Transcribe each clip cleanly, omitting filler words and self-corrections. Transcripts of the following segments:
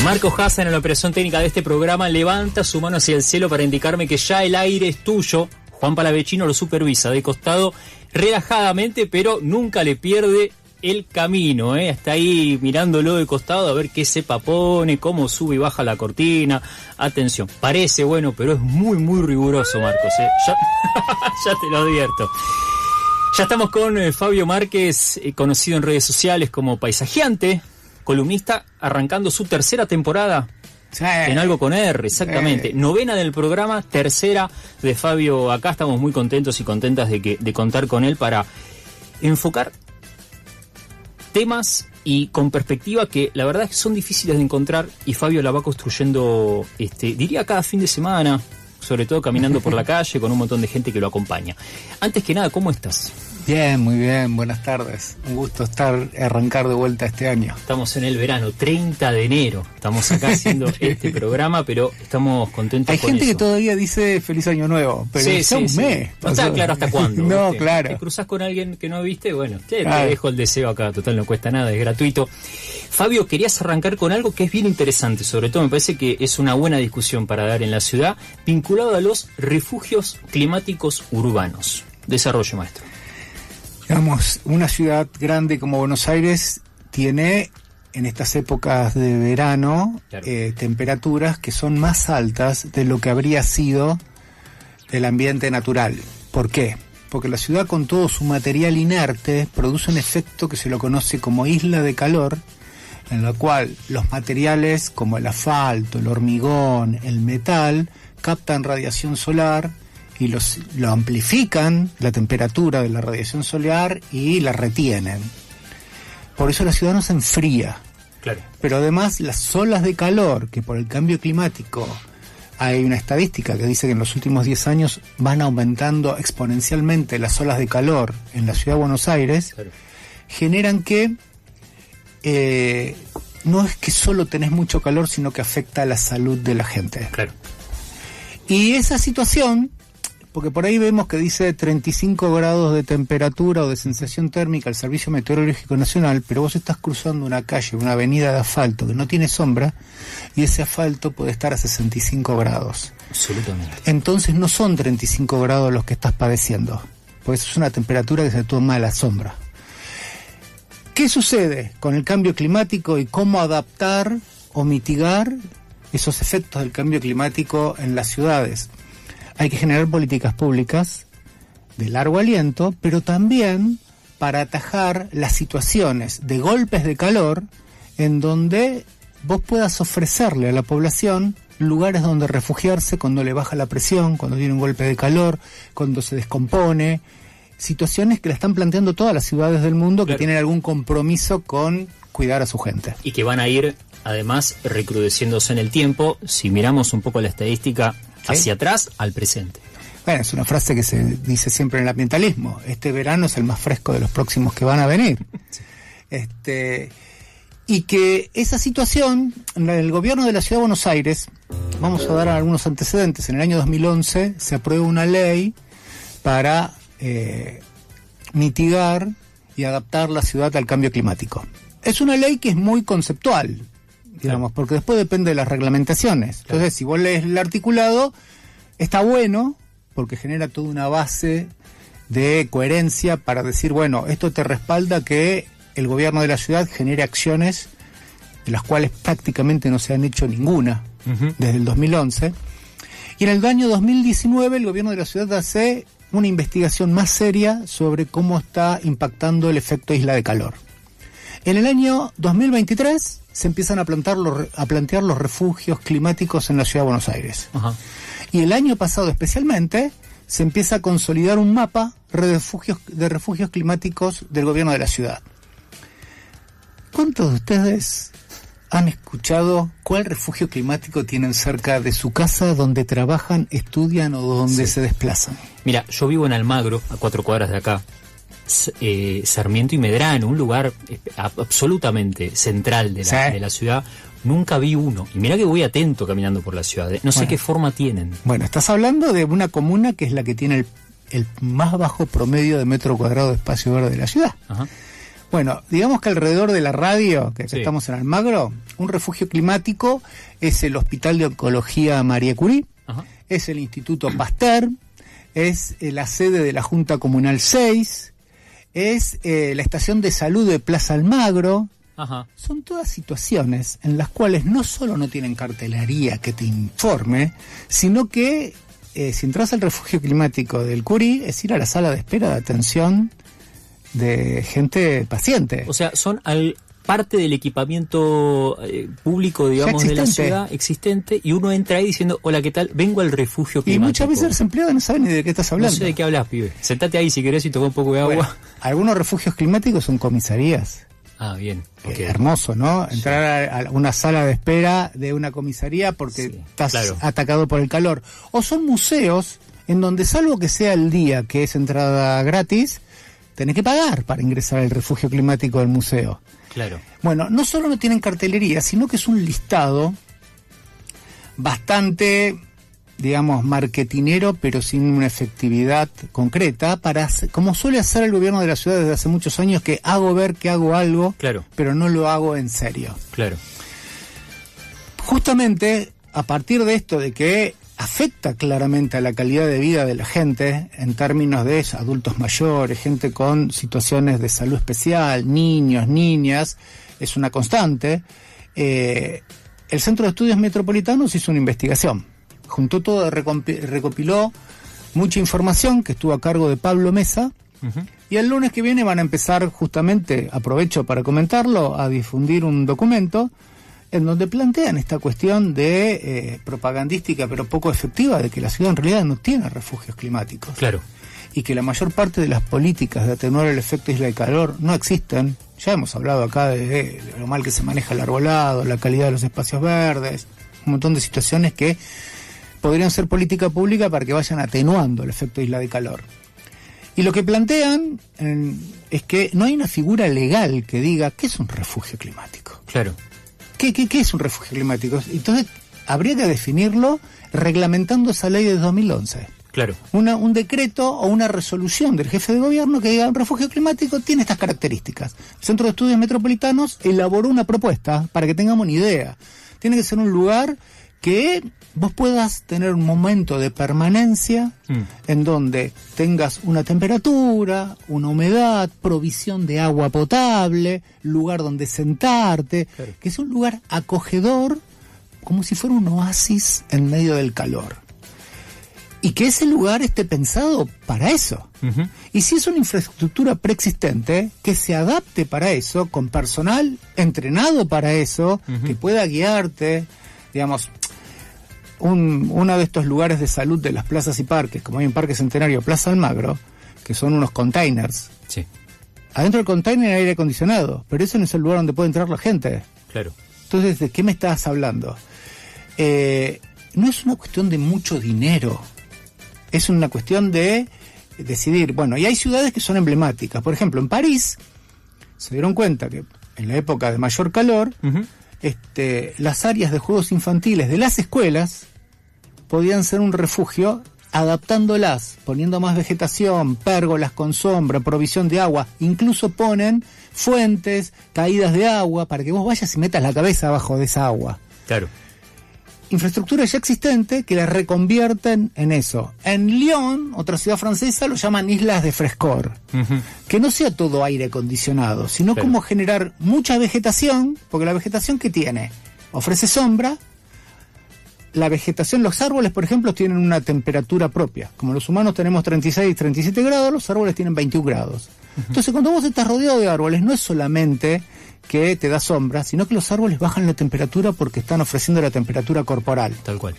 Marco Hassan, en la operación técnica de este programa, levanta su mano hacia el cielo para indicarme que ya el aire es tuyo. Juan Palavecino lo supervisa de costado relajadamente, pero nunca le pierde el camino, Está ahí mirándolo de costado a ver qué cepa pone, cómo sube y baja la cortina. Atención, parece bueno, pero es muy, muy riguroso, Marcos, Ya te lo advierto. Ya estamos con Fabio Márquez, conocido en redes sociales como Paisajeante, columnista, arrancando su tercera temporada. Sí. En Algo con R, exactamente. Novena del programa, tercera de Fabio acá. Estamos muy contentos y contentas de contar con él para enfocar temas y con perspectiva que la verdad es que son difíciles de encontrar, y Fabio la va construyendo, diría cada fin de semana, sobre todo caminando por la calle con un montón de gente que lo acompaña. Antes que nada, ¿cómo estás? Bien, muy bien, buenas tardes. Un gusto arrancar de vuelta este año. Estamos en el verano, 30 de enero. Estamos acá haciendo este programa, pero estamos contentos. Hay con gente eso. que todavía dice Feliz Año Nuevo, pero es un mes. No está claro hasta cuándo. No, ¿viste? claro. Te cruzas con alguien que no viste, bueno, te dejo el deseo acá, total no cuesta nada, es gratuito. Fabio, querías arrancar con algo que es bien interesante, sobre todo me parece que es una buena discusión para dar en la ciudad, vinculado a los refugios climáticos urbanos. Desarrollo, maestro. Digamos, una ciudad grande como Buenos Aires tiene en estas épocas de verano temperaturas que son más altas de lo que habría sido el ambiente natural. ¿Por qué? Porque la ciudad, con todo su material inerte, produce un efecto que se lo conoce como isla de calor, en la cual los materiales como el asfalto, el hormigón, el metal, captan radiación solar y lo amplifican, la temperatura de la radiación solar, y la retienen. Por eso la ciudad no se enfría. Claro. Pero además las olas de calor, que por el cambio climático, hay una estadística que dice que en los últimos 10 años van aumentando exponencialmente las olas de calor en la ciudad de Buenos Aires, claro, generan que no es que solo tenés mucho calor, sino que afecta a la salud de la gente. Claro. Y esa situación, porque por ahí vemos que dice 35 grados de temperatura o de sensación térmica el Servicio Meteorológico Nacional, pero vos estás cruzando una calle, una avenida de asfalto que no tiene sombra, y ese asfalto puede estar a 65 grados. Absolutamente. Entonces no son 35 grados los que estás padeciendo, porque eso es una temperatura que se toma a la sombra. ¿Qué sucede con el cambio climático y cómo adaptar o mitigar esos efectos del cambio climático en las ciudades? Hay que generar políticas públicas de largo aliento, pero también para atajar las situaciones de golpes de calor en donde vos puedas ofrecerle a la población lugares donde refugiarse cuando le baja la presión, cuando tiene un golpe de calor, cuando se descompone. Situaciones que la están planteando todas las ciudades del mundo, claro, que tienen algún compromiso con cuidar a su gente. Y que van a ir, además, recrudeciéndose en el tiempo, si miramos un poco la estadística, ¿sí?, hacia atrás al presente. Bueno, es una frase que se dice siempre en el ambientalismo: este verano es el más fresco de los próximos que van a venir. Sí. Y que esa situación, el gobierno de la Ciudad de Buenos Aires, vamos a dar algunos antecedentes. En el año 2011 se aprueba una ley para mitigar y adaptar la ciudad al cambio climático. Es una ley que es muy conceptual, digamos, porque después depende de las reglamentaciones. Entonces, si vos lees el articulado, está bueno, porque genera toda una base de coherencia para decir, bueno, esto te respalda que el gobierno de la ciudad genere acciones de las cuales prácticamente no se han hecho ninguna desde el 2011. Y en el año 2019 el gobierno de la ciudad hace una investigación más seria sobre cómo está impactando el efecto isla de calor. En el año 2023 se empiezan a plantear los refugios climáticos en la Ciudad de Buenos Aires. Ajá. Y el año pasado especialmente se empieza a consolidar un mapa de refugios climáticos del gobierno de la ciudad. ¿Cuántos de ustedes han escuchado cuál refugio climático tienen cerca de su casa, donde trabajan, estudian o donde se desplazan? Mira, yo vivo en Almagro, a 4 cuadras de acá. Sarmiento y Medrano, un lugar absolutamente central de la ciudad. Nunca vi uno. Y mirá que voy atento caminando por la ciudad. No sé qué forma tienen. Bueno, estás hablando de una comuna que es la que tiene el más bajo promedio de metro cuadrado de espacio verde de la ciudad. Ajá. Bueno, digamos que alrededor de la radio, que estamos en Almagro, un refugio climático es el Hospital de Oncología María Curie, es el Instituto Pasteur, es la sede de la Junta Comunal 6, es la estación de salud de Plaza Almagro. Son todas situaciones en las cuales no solo no tienen cartelería que te informe, sino que si entras al refugio climático del Curie es ir a la sala de espera de atención de gente paciente. O sea, son parte del equipamiento público, digamos, de la ciudad existente, y uno entra ahí diciendo, hola, ¿qué tal? Vengo al refugio climático. Y muchas veces los empleados no saben ni de qué estás hablando. No sé de qué hablas, pibe. Sentate ahí si querés y toma un poco de agua. Bueno, algunos refugios climáticos son comisarías. Ah, bien. Okay. Hermoso, ¿no? Entrar a una sala de espera de una comisaría porque estás atacado por el calor. O son museos en donde, salvo que sea el día que es entrada gratis, tenés que pagar para ingresar al refugio climático del museo. Claro. Bueno, no solo no tienen cartelería, sino que es un listado bastante, digamos, marketinero, pero sin una efectividad concreta, como suele hacer el gobierno de la ciudad desde hace muchos años, que hago ver que hago algo, pero no lo hago en serio. Claro. Justamente a partir de esto, de que afecta claramente a la calidad de vida de la gente en términos de adultos mayores, gente con situaciones de salud especial, niños, niñas, es una constante. El Centro de Estudios Metropolitanos hizo una investigación, juntó todo, recopiló mucha información que estuvo a cargo de Pablo Mesa, y el lunes que viene van a empezar, justamente, aprovecho para comentarlo, a difundir un documento en donde plantean esta cuestión de propagandística pero poco efectiva, de que la ciudad en realidad no tiene refugios climáticos. Claro. Y que la mayor parte de las políticas de atenuar el efecto isla de calor no existen. Ya hemos hablado acá de lo mal que se maneja el arbolado, la calidad de los espacios verdes, un montón de situaciones que podrían ser política pública para que vayan atenuando el efecto isla de calor. Y lo que plantean es que no hay una figura legal que diga ¿qué es un refugio climático? Claro. ¿Qué es un refugio climático? Entonces, habría que definirlo reglamentando esa ley de 2011. Claro. Un decreto o una resolución del jefe de gobierno que diga un refugio climático tiene estas características. El Centro de Estudios Metropolitanos elaboró una propuesta para que tengamos una idea. Tiene que ser un lugar que vos puedas tener un momento de permanencia en donde tengas una temperatura, una humedad, provisión de agua potable, lugar donde sentarte, que es un lugar acogedor, como si fuera un oasis en medio del calor. Y que ese lugar esté pensado para eso. Y si es una infraestructura preexistente, que se adapte para eso, con personal entrenado para eso, que pueda guiarte, digamos. Uno de estos lugares de salud de las plazas y parques, como hay en Parque Centenario, Plaza Almagro, que son unos containers. Sí. Adentro del container hay aire acondicionado, pero ese no es el lugar donde puede entrar la gente. Claro. Entonces, ¿de qué me estás hablando? No es una cuestión de mucho dinero, es una cuestión de decidir. Bueno, y hay ciudades que son emblemáticas. Por ejemplo, en París se dieron cuenta que en la época de mayor calor, las áreas de juegos infantiles de las escuelas podían ser un refugio, adaptándolas, poniendo más vegetación, pérgolas con sombra, provisión de agua. Incluso ponen fuentes, caídas de agua, para que vos vayas y metas la cabeza abajo de esa agua. Claro. Infraestructura ya existente que la reconvierten en eso. En Lyon, otra ciudad francesa, lo llaman islas de frescor. Que no sea todo aire acondicionado, sino como generar mucha vegetación, porque la vegetación que tiene ofrece sombra. La vegetación, los árboles, por ejemplo, tienen una temperatura propia. Como los humanos tenemos 36, 37 grados, los árboles tienen 21 grados. Entonces, cuando vos estás rodeado de árboles, no es solamente que te da sombra, sino que los árboles bajan la temperatura porque están ofreciendo la temperatura corporal. Tal cual.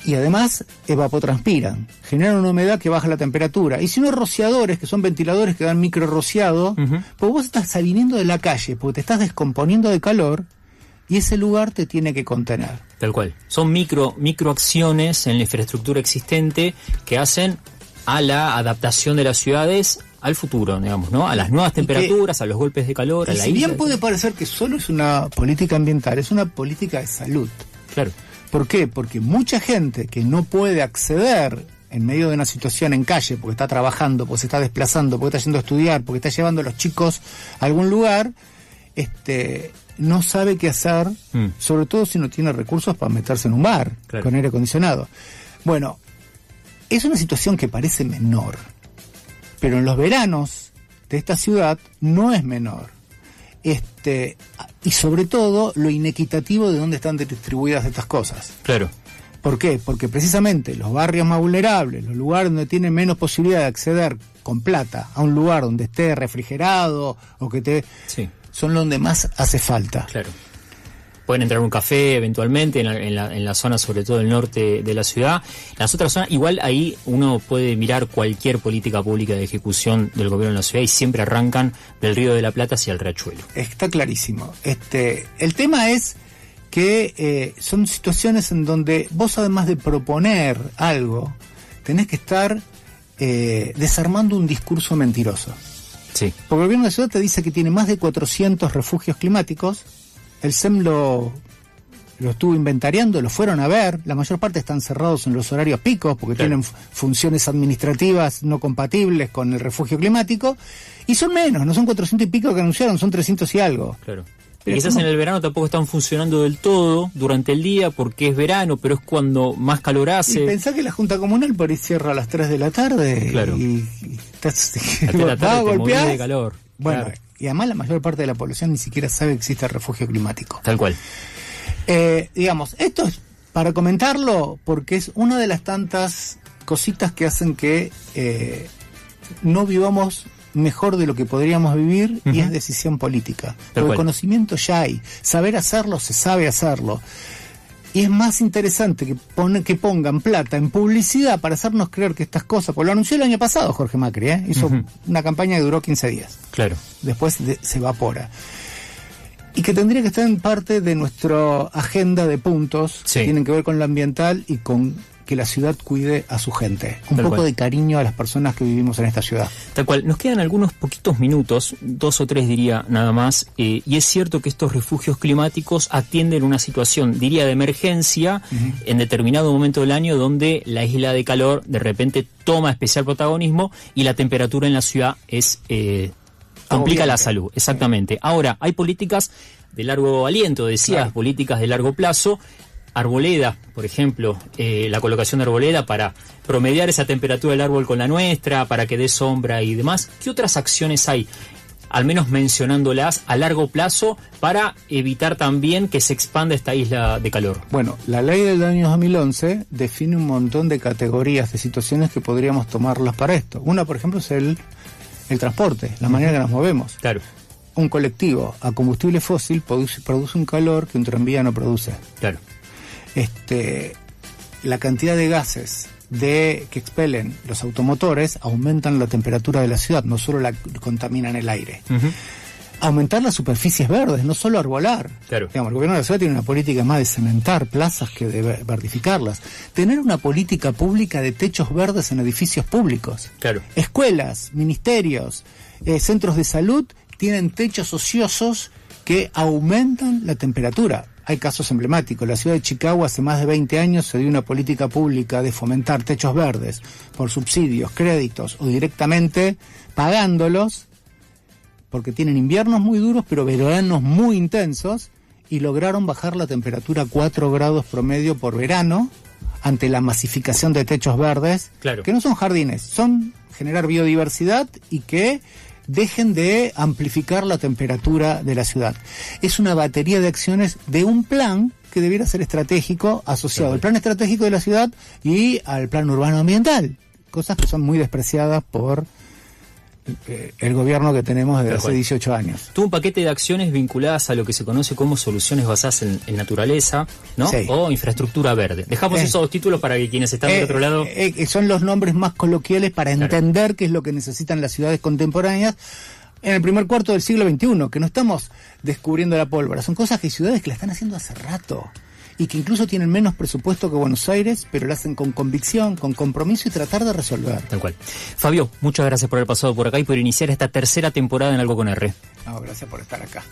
Y además evapotranspiran, generan una humedad que baja la temperatura. Y si no, rociadores, que son ventiladores que dan micro rociado, pues vos estás viniendo de la calle, porque te estás descomponiendo de calor, y ese lugar te tiene que contener. Tal cual. Son microacciones en la infraestructura existente que hacen a la adaptación de las ciudades al futuro, digamos, ¿no? A las nuevas temperaturas, a los golpes de calor, a la isla. Si bien puede parecer que solo es una política ambiental, es una política de salud. Claro. ¿Por qué? Porque mucha gente que no puede acceder en medio de una situación en calle, porque está trabajando, porque se está desplazando, porque está yendo a estudiar, porque está llevando a los chicos a algún lugar, no sabe qué hacer, sobre todo si no tiene recursos para meterse en un bar, claro, con aire acondicionado. Bueno, es una situación que parece menor, pero en los veranos de esta ciudad no es menor. Y sobre todo lo inequitativo de dónde están distribuidas estas cosas. Claro. ¿Por qué? Porque precisamente los barrios más vulnerables, los lugares donde tienen menos posibilidad de acceder con plata a un lugar donde esté refrigerado o que son donde más hace falta. Claro. Pueden entrar a un café eventualmente en la zona, sobre todo del norte de la ciudad. Las otras zonas, igual ahí uno puede mirar cualquier política pública de ejecución del gobierno de la ciudad y siempre arrancan del Río de la Plata hacia el Riachuelo. Está clarísimo. El tema es que son situaciones en donde vos, además de proponer algo, tenés que estar desarmando un discurso mentiroso. Sí. Porque el gobierno de la ciudad te dice que tiene más de 400 refugios climáticos. El SEM lo estuvo inventariando, lo fueron a ver. La mayor parte están cerrados en los horarios picos porque tienen funciones administrativas no compatibles con el refugio climático. Y son menos, no son 400 y pico que anunciaron, son 300 y algo. Claro. Y quizás en el verano tampoco están funcionando del todo durante el día porque es verano, pero es cuando más calor hace. Y pensá que la Junta Comunal por ahí cierra a las 3 de la tarde. Claro. Y la tarde te morís de calor. Bueno, claro. Y además la mayor parte de la población ni siquiera sabe que existe el refugio climático. Tal cual. Digamos, esto es para comentarlo porque es una de las tantas cositas que hacen que no vivamos mejor de lo que podríamos vivir, y es decisión política. Porque conocimiento ya hay, saber hacerlo, se sabe hacerlo. Y es más interesante que pongan plata en publicidad para hacernos creer que estas cosas, pues lo anunció el año pasado Jorge Macri, hizo una campaña que duró 15 días. Claro. Después se evapora. Y que tendría que estar en parte de nuestra agenda de puntos que tienen que ver con lo ambiental y con que la ciudad cuide a su gente. Un poco de cariño a las personas que vivimos en esta ciudad. Tal cual. Nos quedan algunos poquitos minutos, 2 o 3 diría nada más, y es cierto que estos refugios climáticos atienden una situación, diría, de emergencia en determinado momento del año donde la isla de calor de repente toma especial protagonismo y la temperatura en la ciudad es complica la salud. Exactamente. Ahora, hay políticas de largo aliento, decías, políticas de largo plazo. Arboleda, por ejemplo, la colocación de arboleda para promediar esa temperatura del árbol con la nuestra, para que dé sombra y demás. ¿Qué otras acciones hay, al menos mencionándolas, a largo plazo para evitar también que se expanda esta isla de calor? Bueno, la ley del año 2011 define un montón de categorías de situaciones que podríamos tomarlas para esto. Una, por ejemplo, es el transporte, la manera que nos movemos. Claro. Un colectivo a combustible fósil produce un calor que un tranvía no produce. Claro. La cantidad de gases que expelen los automotores aumentan la temperatura de la ciudad, no solo contaminan el aire. Aumentar las superficies verdes, no solo arbolar. Claro. Digamos, el gobierno de la ciudad tiene una política más de cementar plazas que de verdificarlas. Tener una política pública de techos verdes en edificios públicos. Claro. Escuelas, ministerios, centros de salud tienen techos ociosos que aumentan la temperatura. Hay casos emblemáticos. La ciudad de Chicago hace más de 20 años se dio una política pública de fomentar techos verdes por subsidios, créditos o directamente pagándolos, porque tienen inviernos muy duros pero veranos muy intensos, y lograron bajar la temperatura a 4 grados promedio por verano ante la masificación de techos verdes, que no son jardines, son generar biodiversidad y que dejen de amplificar la temperatura de la ciudad. Es una batería de acciones de un plan que debiera ser estratégico, asociado al plan estratégico de la ciudad y al plan urbano ambiental, cosas que son muy despreciadas por el gobierno que tenemos desde hace 18 años. Tuvo un paquete de acciones vinculadas a lo que se conoce como soluciones basadas en naturaleza, ¿no? Sí. O infraestructura verde. Dejamos esos 2 títulos para que quienes están del otro lado... son los nombres más coloquiales para entender qué es lo que necesitan las ciudades contemporáneas en el primer cuarto del siglo XXI, que no estamos descubriendo la pólvora. Son cosas que hay ciudades que la están haciendo hace rato y que incluso tienen menos presupuesto que Buenos Aires, pero lo hacen con convicción, con compromiso y tratar de resolver. Tal cual. Fabio, muchas gracias por haber pasado por acá y por iniciar esta tercera temporada en Algo con R. No, gracias por estar acá.